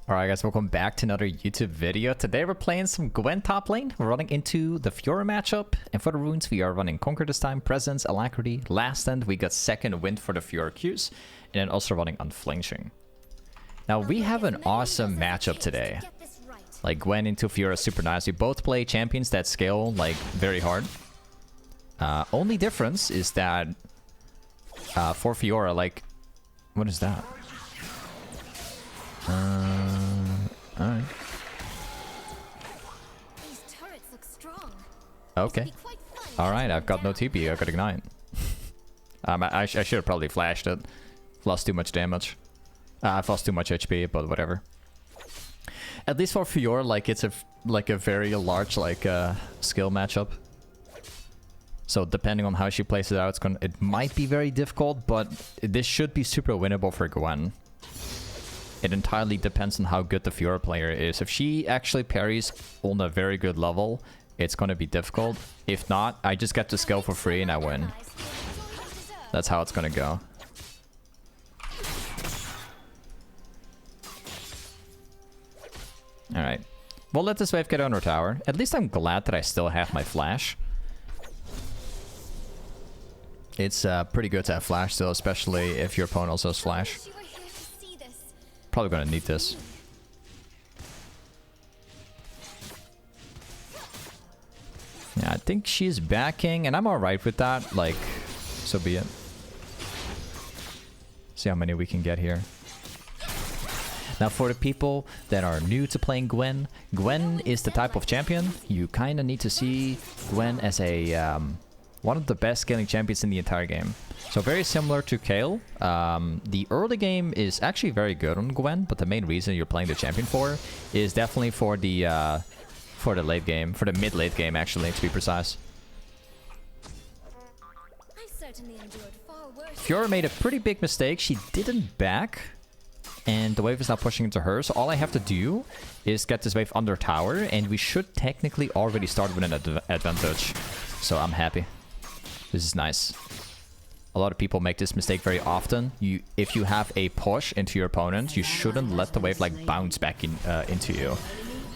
Alright guys, welcome back to another YouTube video. Today we're playing some Gwen top lane. We're running into the Fiora matchup. And for the runes, we are running Conquer this time, Presence, Alacrity. Last end, we got second wind for the Fiora Qs. And then also running Unflinching. Now we have an awesome matchup today. Like Gwen into Fiora is super nice. We both play champions that scale like very hard. Only difference is that for Fiora, like, what is that? Alright. Okay. Alright, I've got no TP, I got Ignite. I should have probably flashed it. Lost too much damage. I've lost too much HP, but whatever. At least for Fiora, like, it's a very large, like, skill matchup. So depending on how she plays it out, it might be very difficult, but this should be super winnable for Gwen. It entirely depends on how good the Fiora player is. If she actually parries on a very good level, it's going to be difficult. If not, I just get the skill for free and I win. That's how it's going to go. Alright. We'll let this wave get on our tower. At least I'm glad that I still have my flash. It's pretty good to have flash still, especially if your opponent also has flash. Probably gonna need this. Yeah, I think she's backing, and I'm alright with that. Like, so be it. See how many we can get here. Now, for the people that are new to playing Gwen, Gwen is the type of champion. You kind of need to see Gwen as a one of the best scaling champions in the entire game. So very similar to Kayle. The early game is actually very good on Gwen, but the main reason you're playing the champion for is definitely for the late game, for the mid-late game actually, to be precise. Fiora made a pretty big mistake. She didn't back, and the wave is now pushing into her. So all I have to do is get this wave under tower, and we should technically already start with an advantage. So I'm happy. This is nice. A lot of people make this mistake very often. If you have a push into your opponent, you shouldn't let the wave like bounce back into you.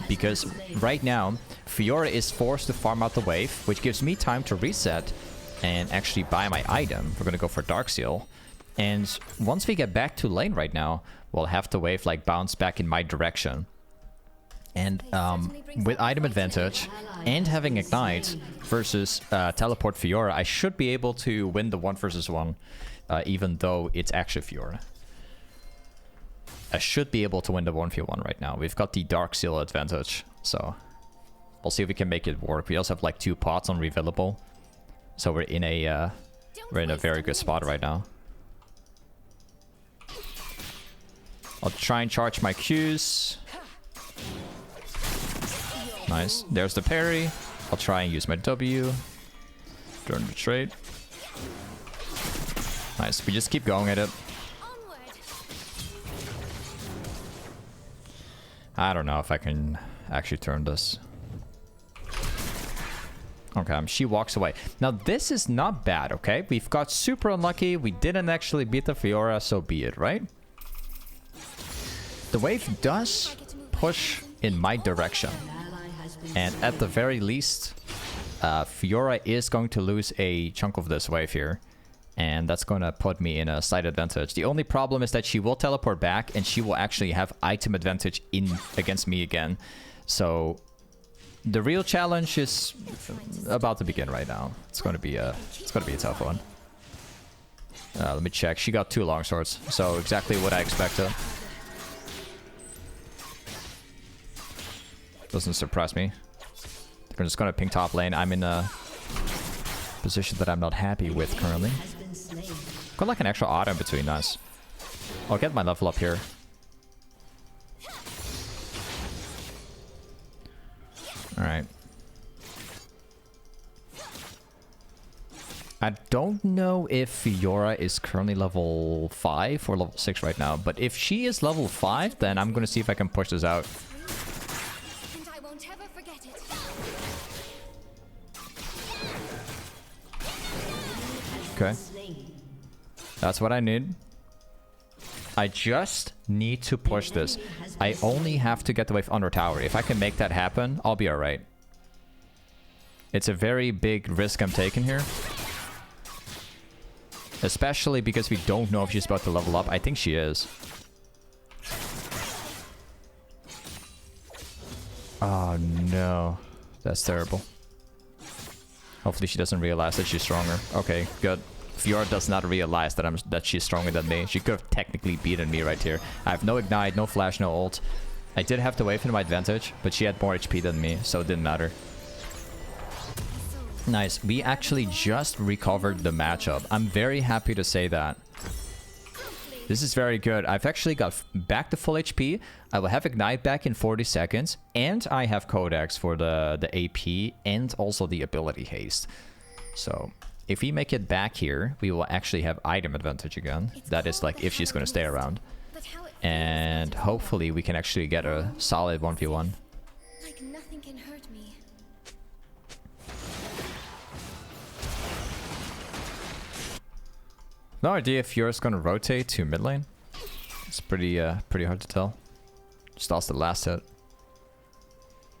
Because right now, Fiora is forced to farm out the wave, which gives me time to reset and actually buy my item. We're gonna go for Dark Seal. And once we get back to lane right now, we'll have the wave like bounce back in my direction. And with item advantage and having Ignite versus Teleport Fiora, I should be able to win the 1 versus 1, even though it's actually Fiora. I should be able to win the 1v1 right now. We've got the Dark Seal advantage, so we'll see if we can make it work. We also have like 2 pots on Revealable, so we're in a very good spot right now. I'll try and charge my Qs. Nice. There's the parry. I'll try and use my W during the trade. Nice. We just keep going at it. I don't know if I can actually turn this. Okay, she walks away. Now, this is not bad, okay? We've got super unlucky. We didn't actually beat the Fiora, so be it, right? The wave does push in my direction. And at the very least, Fiora is going to lose a chunk of this wave here. And that's going to put me in a slight advantage. The only problem is that she will teleport back and she will actually have item advantage against me again. So the real challenge is about to begin right now. It's going to be a tough one. Let me check. She got 2 longswords, so exactly what I expected. Doesn't surprise me. We're just gonna ping top lane. I'm in a position that I'm not happy with currently. Got like an extra auto in between. Nice. I'll get my level up here. Alright. I don't know if Fiora is currently level 5 or level 6 right now, but if she is level 5, then I'm gonna see if I can push this out. Okay. That's what I need. I just need to push this. I only have to get the wave under tower. If I can make that happen, I'll be alright. It's a very big risk I'm taking here. Especially because we don't know if she's about to level up. I think she is. Oh no. That's terrible. Hopefully she doesn't realize that she's stronger. Okay, good. Fiora does not realize that she's stronger than me. She could have technically beaten me right here. I have no ignite, no flash, no ult. I did have the wave in my advantage, but she had more HP than me, so it didn't matter. Nice. We actually just recovered the matchup. I'm very happy to say that. This is very good. I've actually got back to full HP. I will have Ignite back in 40 seconds. And I have Codex for the AP and also the ability haste. So if we make it back here, we will actually have item advantage again. That is like if she's going to stay around. And hopefully we can actually get a solid 1v1. Like nothing can hurt me. No idea if Fiora's gonna rotate to mid lane. It's pretty hard to tell. Just lost the last hit.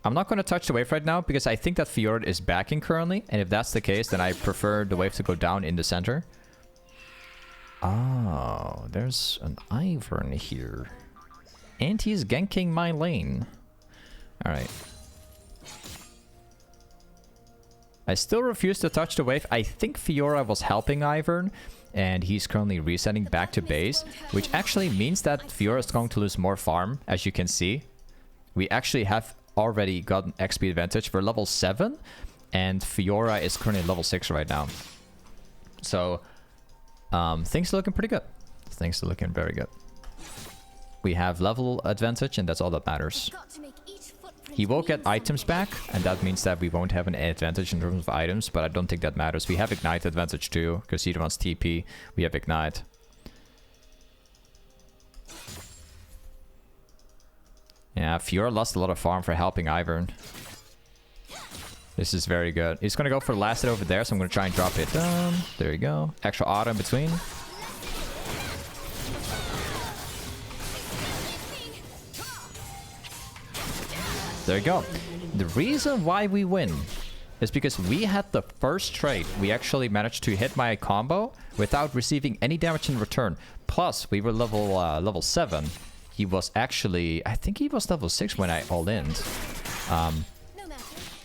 I'm not gonna touch the wave right now because I think that Fiora is backing currently, and if that's the case, then I prefer the wave to go down in the center. Oh, there's an Ivern here. And he's ganking my lane. Alright. I still refuse to touch the wave. I think Fiora was helping Ivern, and he's currently resetting back to base, which actually means that Fiora is going to lose more farm, as you can see. We actually have already got an XP advantage. We're level 7, and Fiora is currently level 6 right now. So, things are looking pretty good. Things are looking very good. We have level advantage, and that's all that matters. He will get items back, and that means that we won't have an advantage in terms of items, but I don't think that matters. We have Ignite advantage too, because he wants TP. We have Ignite. Yeah, Fiora lost a lot of farm for helping Ivern. This is very good. He's going to go for last hit over there, so I'm going to try and drop it down. There you go. Extra auto in between. There you go. The reason why we win is because we had the first trade. We actually managed to hit my combo without receiving any damage in return. Plus, we were level 7. He was actually, I think he was level 6 when I all-in.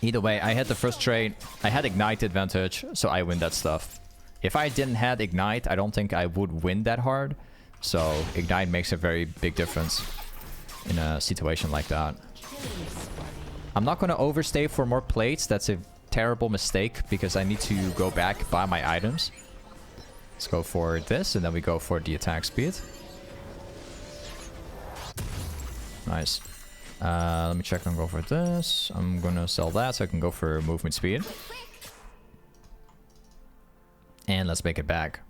Either way, I had the first trade. I had Ignite advantage, so I win that stuff. If I didn't have Ignite, I don't think I would win that hard. So Ignite makes a very big difference in a situation like that. I'm not going to overstay for more plates. That's a terrible mistake because I need to go back, buy my items. Let's go for this, and then we go for the attack speed. Nice. Let me check and go for this. I'm going to sell that so I can go for movement speed. And let's make it back.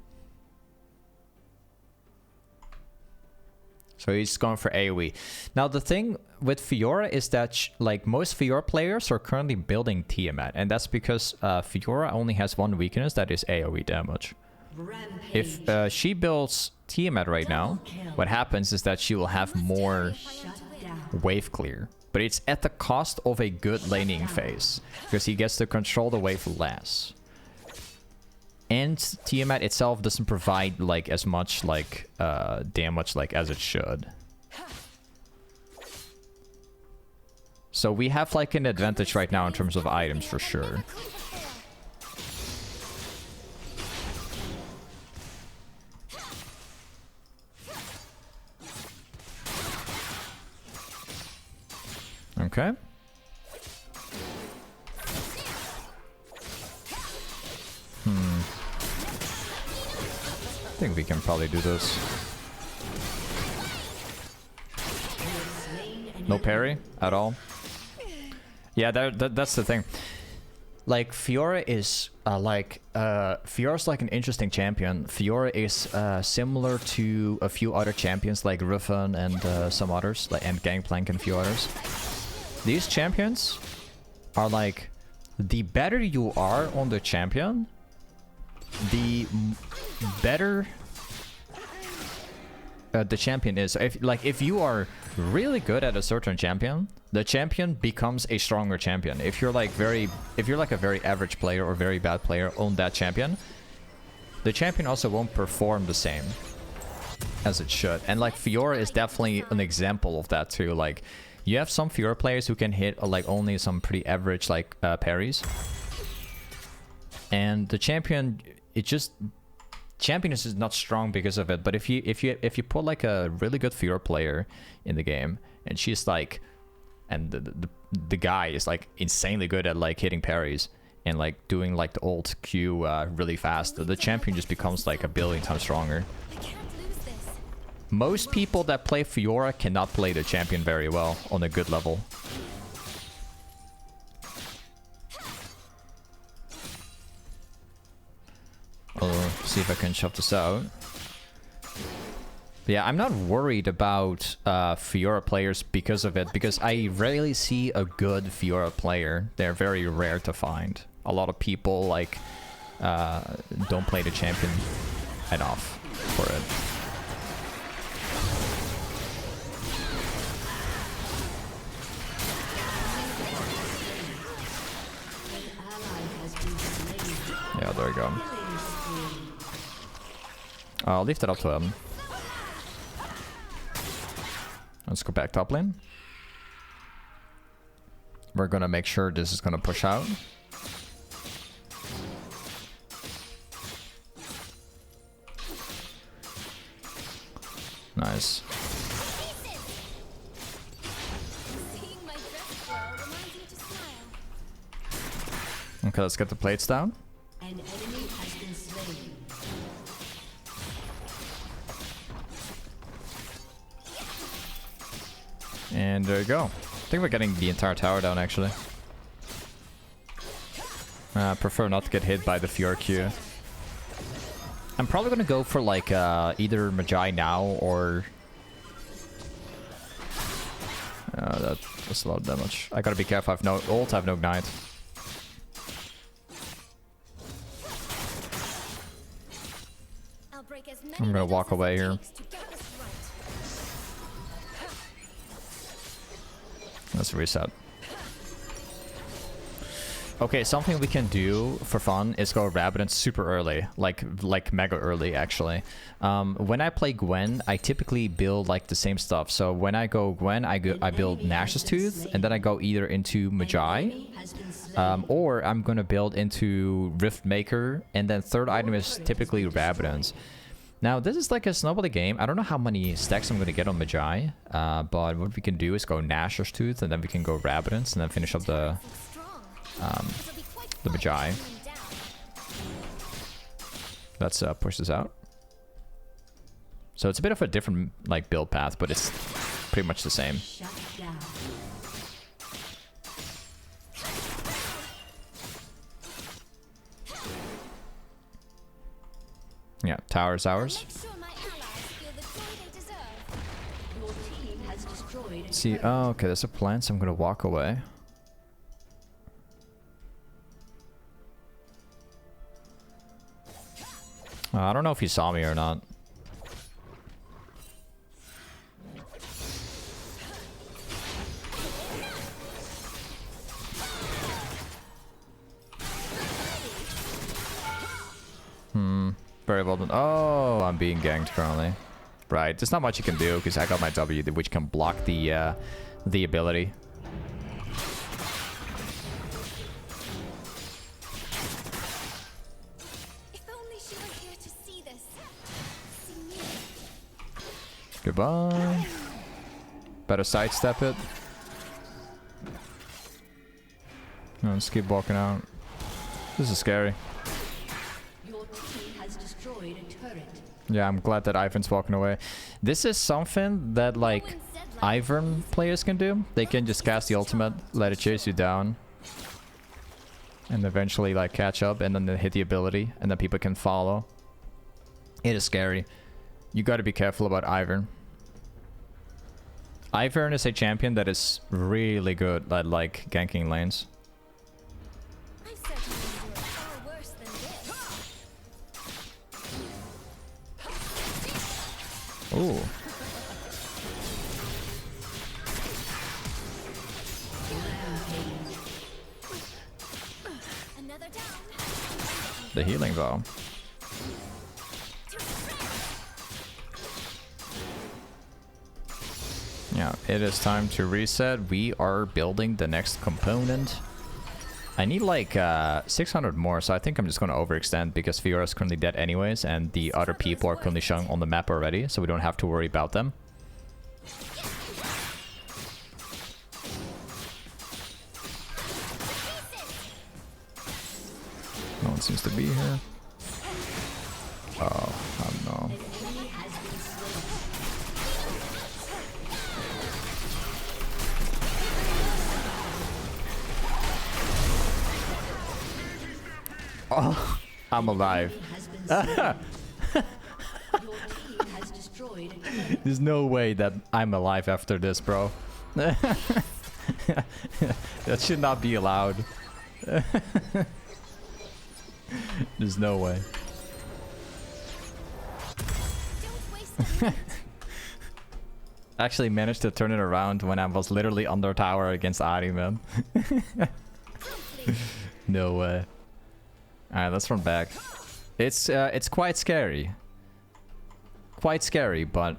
So he's going for AoE. Now the thing with Fiora is that like most Fiora players are currently building Tiamat, and that's because Fiora only has one weakness, that is AoE damage. Rampage. If she builds Tiamat right now, what happens is that she will have more wave clear, but it's at the cost of a good laning phase because he gets to control the wave less. And Tiamat itself doesn't provide like as much like damage like as it should. So we have like an advantage right now in terms of items for sure. Okay. I think we can probably do this. No parry at all. Yeah, that's the thing. Like Fiora is Fiora's like an interesting champion. Fiora is similar to a few other champions like Riven and some others, like and Gangplank and a few others. These champions are like, the better you are on the champion, the better the champion is. If you are really good at a certain champion, the champion becomes a stronger champion. If you're like a very average player or very bad player on that champion, the champion also won't perform the same as it should. And like Fiora is definitely an example of that too. Like you have some Fiora players who can hit like only some pretty average like parries, and the champion, champion is just not strong because of it. But if you put like a really good Fiora player in the game, and she's like, and the guy is like insanely good at like hitting parries and like doing like the ult Q really fast, the champion just becomes like a billion times stronger. Most people that play Fiora cannot play the champion very well on a good level. I'll see if I can shove this out. But yeah, I'm not worried about Fiora players because of it, because I rarely see a good Fiora player. They're very rare to find. A lot of people like don't play the champion enough for it. Yeah, there we go. I'll leave that up to him. Let's go back top lane. We're gonna make sure this is gonna push out. Nice. Okay, let's get the plates down. An enemy has been slain. And there you go. I think we're getting the entire tower down, actually. I prefer not to get hit by the Fiora Q. I'm probably gonna go for like either Magi now or... that's a lot of damage. I gotta be careful. I have no ult, I have no ignite. I'm gonna walk away here. Let's reset. Okay, something we can do for fun is go rabadon super early, like mega early actually. When I play Gwen, I typically build like the same stuff. So when I go Gwen, I build Nash's Tooth, and then I go either into Magi, or I'm gonna build into Riftmaker, and then third item is typically rabadons. Now, this is like a snowball game. I don't know how many stacks I'm going to get on Magi, but what we can do is go Nashor's Tooth, and then we can go Rabadons, and then finish up the Magi. Let's push this out. So it's a bit of a different like build path, but it's pretty much the same. Yeah, tower's ours. See, oh, okay, there's a plan, so I'm gonna walk away. I don't know if he saw me or not. Very well done. Oh, I'm being ganked currently. Right, there's not much you can do because I got my W, which can block the ability. If only she were here to see this. See me. Goodbye. Better sidestep it. No, let's keep walking out. This is scary. Yeah, I'm glad that Ivan's walking away. This is something that, like, Ivern players can do. They can just cast the ultimate, let it chase you down, and eventually, like, catch up, and then they hit the ability, and then people can follow. It is scary. You gotta be careful about Ivern. Ivern is a champion that is really good at, like, ganking lanes. Ooh, down. The healing though. Yeah, it is time to reset. We are building the next component. I need like 600 more, so I think I'm just going to overextend because Fiora is currently dead anyways, and the other people are currently shown on the map already, so we don't have to worry about them. No one seems to be here. Oh no. Oh, I'm alive. There's no way that I'm alive after this, bro. That should not be allowed. There's no way. Actually managed to turn it around when I was literally under tower against Ari, man. No way. Alright, let's run back. It's quite scary. Quite scary, but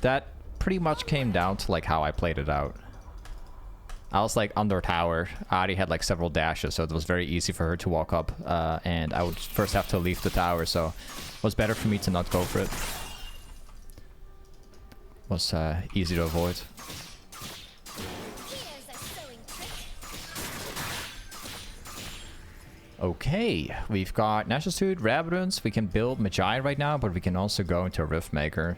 that pretty much came down to like how I played it out. I was like under tower. Ari had like several dashes, so it was very easy for her to walk up, and I would first have to leave the tower, so it was better for me to not go for it. Was easy to avoid. Okay, we've got Natural Suit, Rabadons. We can build Magi right now, but we can also go into a Riftmaker.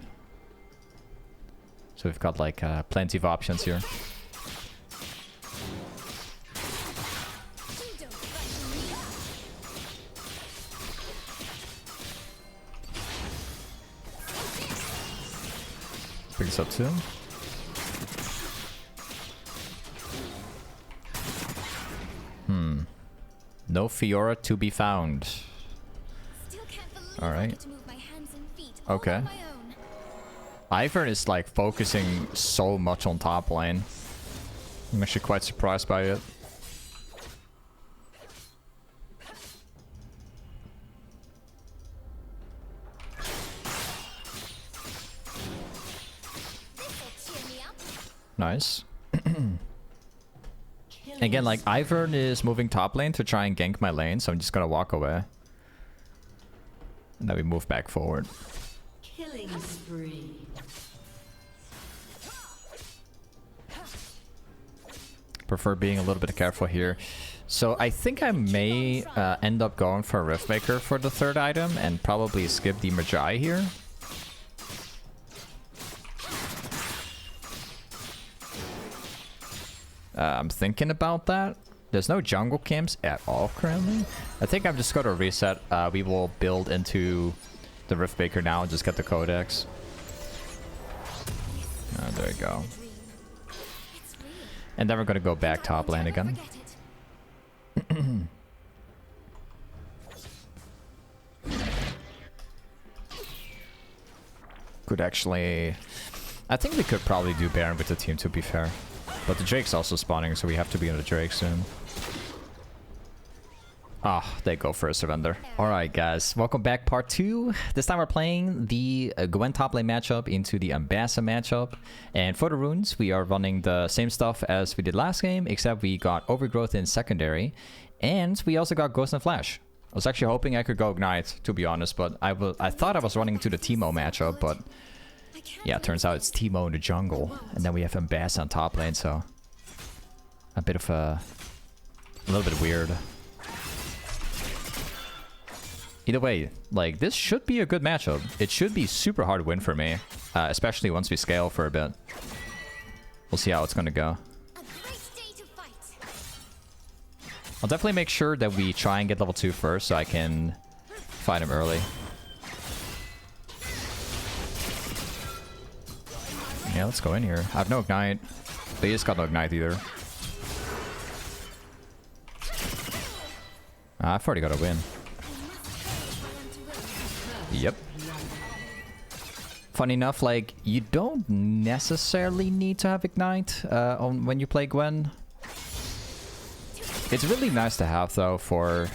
So we've got like plenty of options here. Pick this up too. No Fiora to be found. Alright. Okay. Ivern is like focusing so much on top lane. I'm actually quite surprised by it. Nice. Again, like, Ivern is moving top lane to try and gank my lane, so I'm just gonna walk away. And then we move back forward. Killing spree. Prefer being a little bit careful here. So I think I may end up going for a Riftmaker for the third item and probably skip the Magi here. I'm thinking about that. There's no jungle camps at all currently. I think I'm just going to reset. We will build into the Riftmaker now and just get the Codex. Oh, there we go. And then we're going to go back top lane again. Could actually... I think we could probably do Baron with the team, to be fair. But the Drake's also spawning, so we have to be in the Drake soon. Ah, they go for a surrender. Alright guys, welcome back, part 2. This time we're playing the Gwen top lane matchup into the Ambassa matchup. And for the runes, we are running the same stuff as we did last game, except we got Overgrowth in secondary. And we also got Ghost and Flash. I was actually hoping I could go Ignite, to be honest, but I thought I was running into the Teemo matchup, but... yeah, it turns out it's Teemo in the jungle. And then we have Ambassa on top lane, so... a bit of a little bit weird. Either way, like, this should be a good matchup. It should be super hard to win for me. Especially once we scale for a bit. We'll see how it's gonna go. I'll definitely make sure that we try and get level 2 first so I can fight him early. Yeah, let's go in here. I have no Ignite. They just got no Ignite either. I've already got a win. Yep. Funny enough, like, you don't necessarily need to have Ignite when you play Gwen. It's really nice to have though for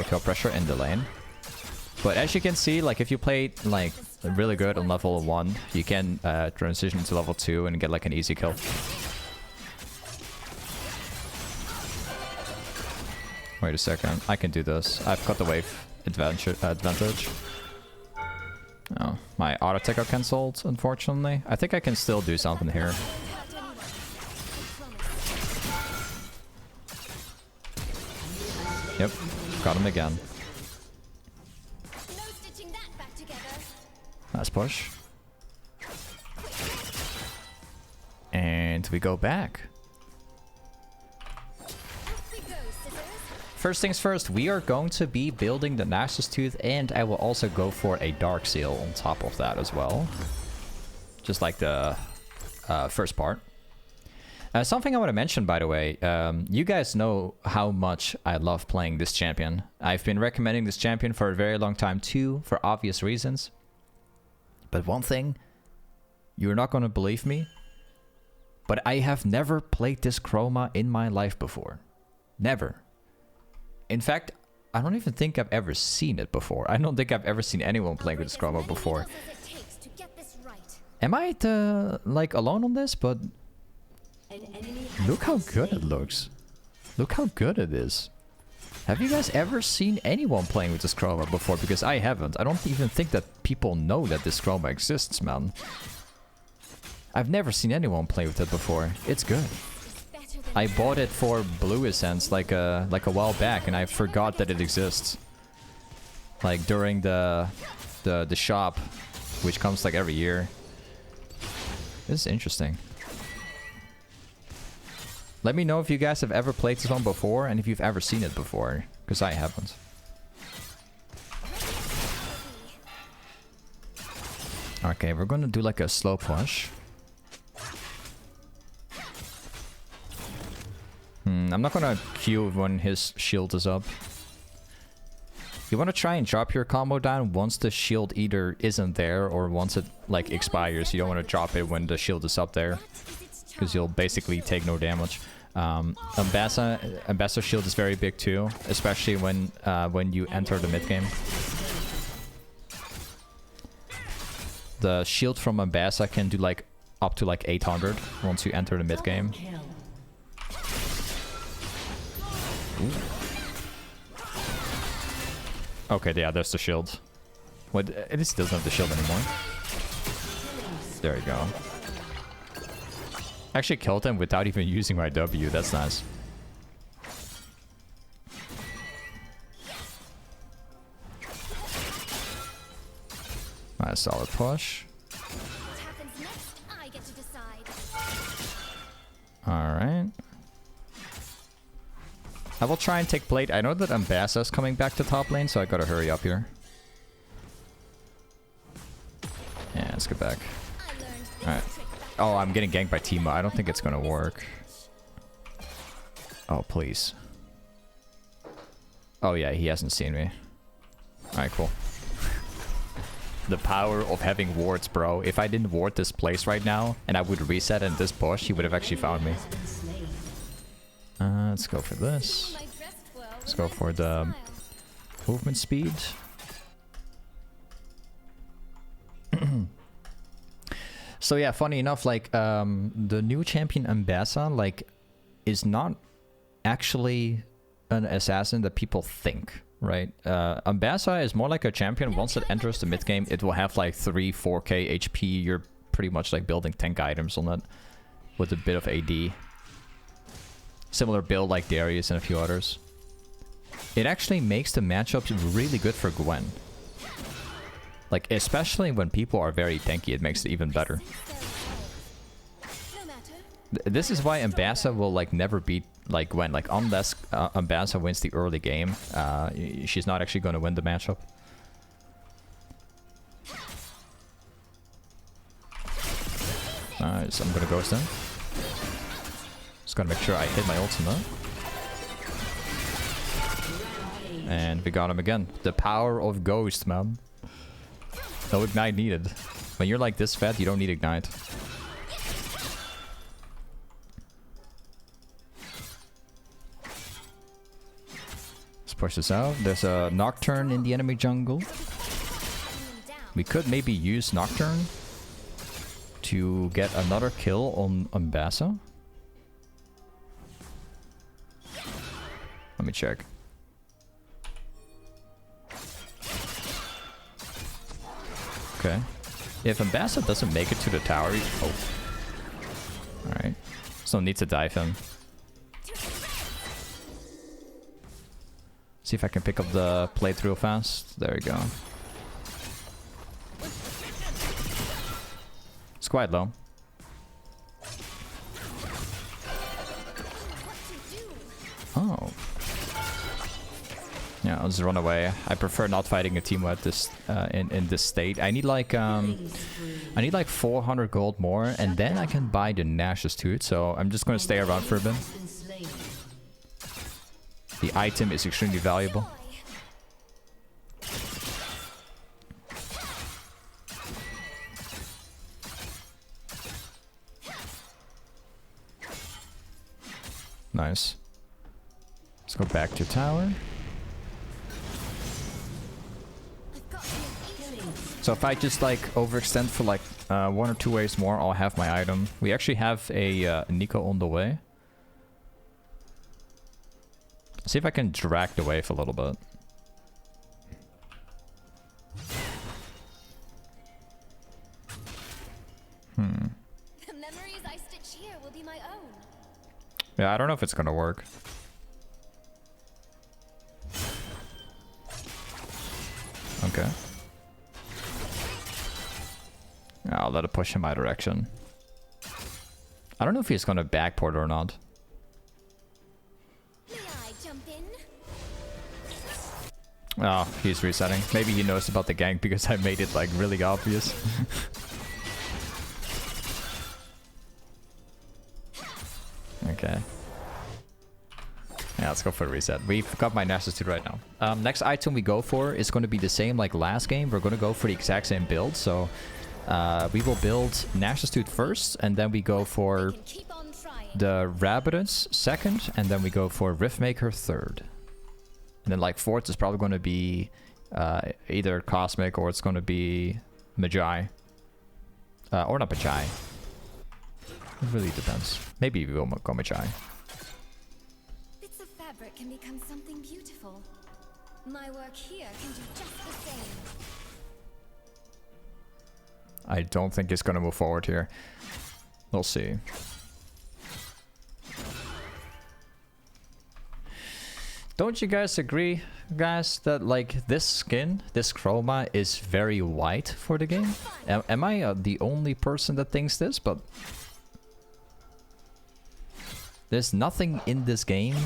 kill pressure in the lane. But as you can see, like if you play like really good on level 1, you can transition to level 2 and get like an easy kill. Wait a second, I can do this. I've got the wave advantage. Oh, my auto attack got cancelled, unfortunately. I think I can still do something here. Yep, got him again. Nice push. And we go back. First things first, we are going to be building the Nashor's Tooth, and I will also go for a Dark Seal on top of that as well. Just like the first part. Something I want to mention, by the way, you guys know how much I love playing this champion. I've been recommending this champion for a very long time too, for obvious reasons. But one thing, you're not going to believe me, but I have never played this chroma in my life before. Never. In fact, I don't even think I've ever seen it before. I don't think I've ever seen anyone playing with this chroma before. Am I like alone on this? But look how good it looks. Look how good it is. Have you guys ever seen anyone playing with this chroma before? Because I haven't. I don't even think that people know that this chroma exists, man. I've never seen anyone play with it before. It's good. I bought it for Blue Essence like a while back, and I forgot that it exists. Like during the shop, which comes like every year. This is interesting. Let me know if you guys have ever played this one before, and if you've ever seen it before, because I haven't. Okay, we're gonna do like a slow push. I'm not gonna Q when his shield is up. You wanna try and drop your combo down once the shield either isn't there or once it like expires. You don't wanna drop it when the shield is up there, because you'll basically take no damage. Ambassa shield is very big too, especially when you enter the mid game. The shield from Ambassa can do like up to like 800 once you enter the mid game. Ooh. Okay, yeah, there's the shield. What? At least it doesn't have the shield anymore. There we go. Actually killed him without even using my W. That's nice. Nice solid push. Alright. I will try and take plate. I know that Ambassa is coming back to top lane, so I gotta hurry up here. Yeah, let's get back. Alright. Oh, I'm getting ganked by Timo. I don't think it's gonna work. Oh, please. Oh yeah, he hasn't seen me. Alright, cool. The power of having wards, bro. If I didn't ward this place right now, and I would reset in this bush, he would have actually found me. Let's go for this. Let's go for the movement speed. So yeah, funny enough, like the new champion Ambassa like is not actually an assassin that people think, right? Ambassa is more like a champion. Once it enters the mid game, it will have like 3-4k HP. You're pretty much like building tank items on it with a bit of AD. Similar build like Darius and a few others. It actually makes the matchups really good for Gwen. Like, especially when people are very tanky, it makes it even better. This is why Ambassa will like never beat like Gwen. Like, unless Ambassa wins the early game, she's not actually going to win the matchup. Alright, so I'm going to ghost him. Just gotta make sure I hit my ultimate. And we got him again. The power of Ghost, man. No ignite needed. When you're like this fat, you don't need ignite. push this out. There's a Nocturne in the enemy jungle. We could maybe use Nocturne to get another kill on Ambassa. Let me check. Okay. If Ambassa doesn't make it to the tower... Oh. Alright. So need to dive him. See if I can pick up the plate real fast. There we go. It's quite low. Oh. Yeah, I'll just run away. I prefer not fighting a team at this in this state. I need like 400 gold more, and then I can buy the Nash's too. So I'm just gonna stay around for a bit. The item is extremely valuable. Nice. Let's go back to tower. So if I just like overextend for like 1 or 2 waves more, I'll have my item. We actually have a Nico on the way. See if I can drag the wave a little bit. The memories I stitch here will be my own. Yeah, I don't know if it's gonna work. Okay. I'll let it push in my direction. I don't know if he's gonna backport or not. May I jump in? Oh, he's resetting. Maybe he knows about the gank because I made it like really obvious. Okay. Yeah, let's go for a reset. We've got my Nash's right now. Next item we go for is going to be the same like last game. We're going to go for the exact same build. So we will build Nash's first, and then we go for the Rabadons second, and then we go for Riftmaker third. And then like fourth is probably going to be either Cosmic or it's going to be Magi. Or not Magi. It really depends. Maybe we will go Magi. Bits of fabric can become something beautiful. My work here can do just the same. I don't think it's going to move forward here. We'll see. Don't you guys agree, guys, that like this skin, this chroma is very white for the game? Am I the only person that thinks this? But there's nothing in this game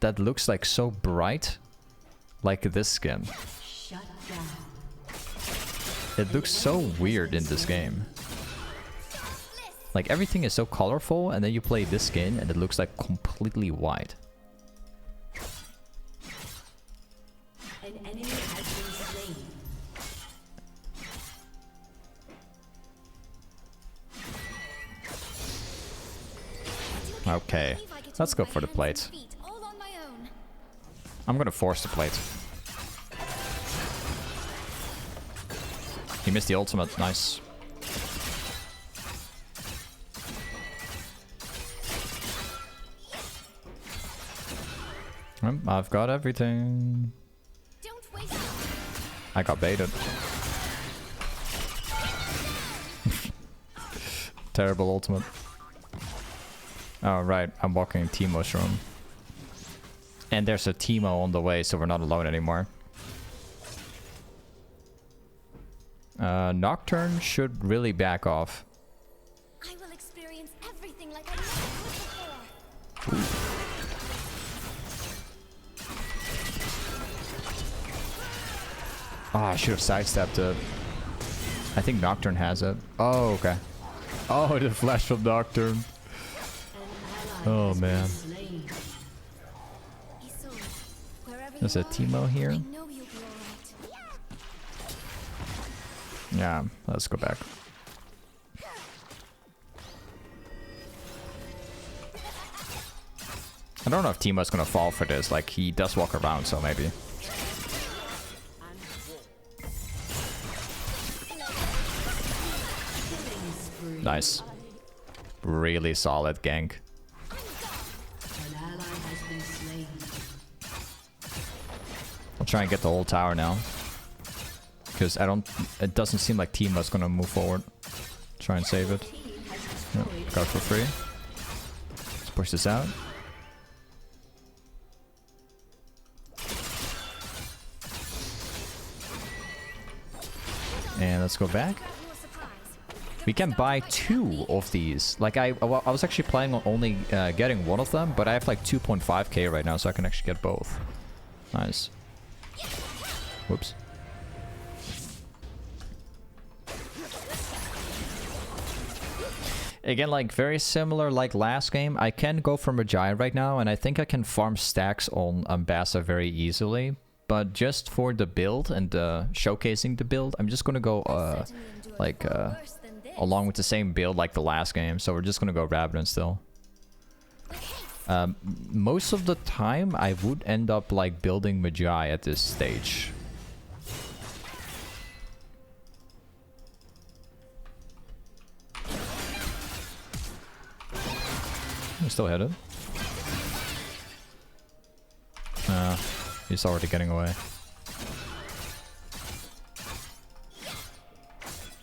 that looks like so bright like this skin. Shut down. It looks so weird in this game. Like everything is so colorful, and then you play this skin and it looks like completely white. An enemy has been slain. Okay, let's go for the plate. I'm gonna force the plate. He missed the ultimate, nice. I've got everything. I got baited. Terrible ultimate. Oh, right. I'm walking in Teemo's room. And there's a Teemo on the way, so we're not alone anymore. Nocturne should really back off. I will experience everything like I never could before. Oh, I should have sidestepped it. I think Nocturne has it. Oh, okay. Oh, the flash from Nocturne. Oh, man. There's a Teemo here. Yeah, let's go back. I don't know if Teemo's gonna fall for this. Like, he does walk around, so maybe. Nice. Really solid gank. An ally has been slain. I'll try and get the whole tower now. Because it doesn't seem like Teemo's gonna move forward. Try and save it. Yep, got it for free. Let's push this out. And let's go back. We can buy 2 of these. Like, I was actually planning on only getting one of them, but I have like 2.5k right now, so I can actually get both. Nice. Whoops. Again, like, very similar like last game. I can go for Magi right now, and I think I can farm stacks on Ambassa very easily. But just for the build and showcasing the build, I'm just gonna go along with the same build like the last game. So we're just gonna go rabadon still. Most of the time, I would end up like building Magi at this stage. I'm still headed. He's already getting away.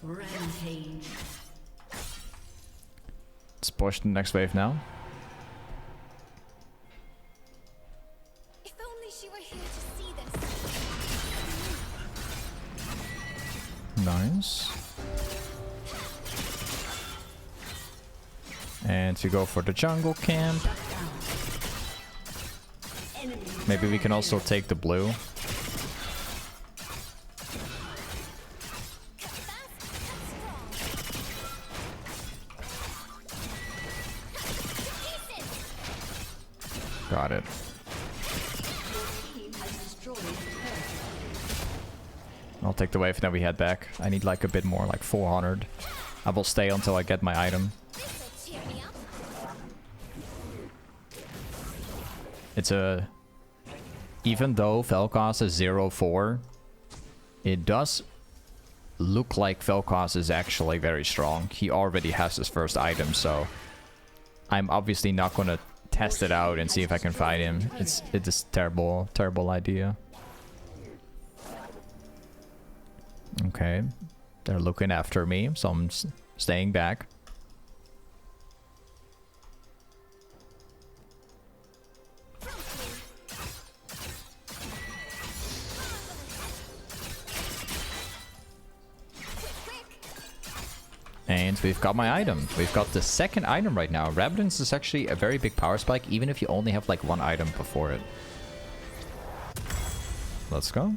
Rampage. Let's push the next wave now. If only she were here to see this. Nice. And to go for the jungle camp. Maybe we can also take the blue. Got it. I'll take the wave and then we head back. I need like a bit more, like 400. I will stay until I get my item. It's a... Even though Vel'Koz is 0-4, it does look like Vel'Koz is actually very strong. He already has his first item, so I'm obviously not gonna test it out and see if I can fight him. It's a terrible, terrible idea. Okay, they're looking after me, so I'm staying back. And we've got my item. We've got the second item right now. Rabadon's is actually a very big power spike, even if you only have like one item before it. Let's go.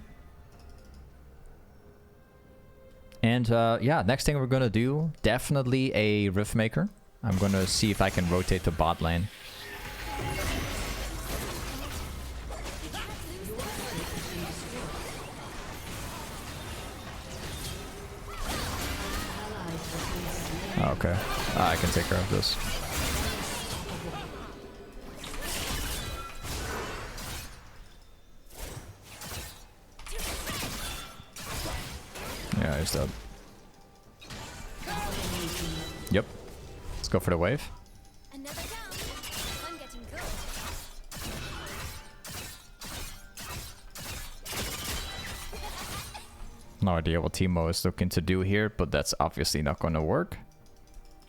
And yeah, next thing we're gonna do, definitely a riftmaker. I'm gonna see if I can rotate the bot lane. Okay, I can take care of this. Yeah, he's dead. Yep. Let's go for the wave. Another down. I'm getting good. No idea what Teemo is looking to do here, but that's obviously not going to work.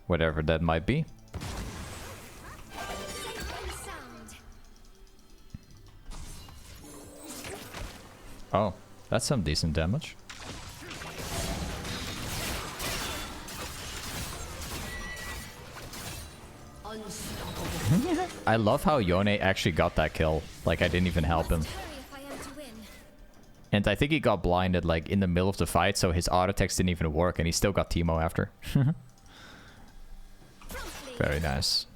Whatever that might be. Oh, that's some decent damage. I love how Yone actually got that kill. Like, I didn't even help him. And I think he got blinded like in the middle of the fight, so his auto attacks didn't even work, and he still got Teemo after. Very nice.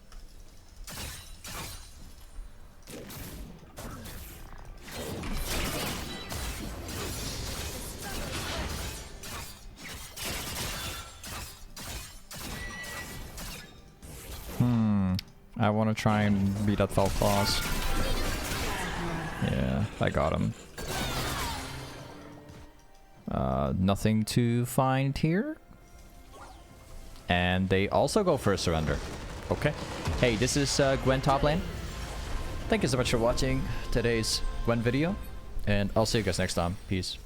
I want to try and beat that fell claws. Yeah, I got him. Nothing to find here. And they also go for a surrender. Okay. Hey, this is Gwen Toplane. Thank you so much for watching today's Gwen video. And I'll see you guys next time. Peace.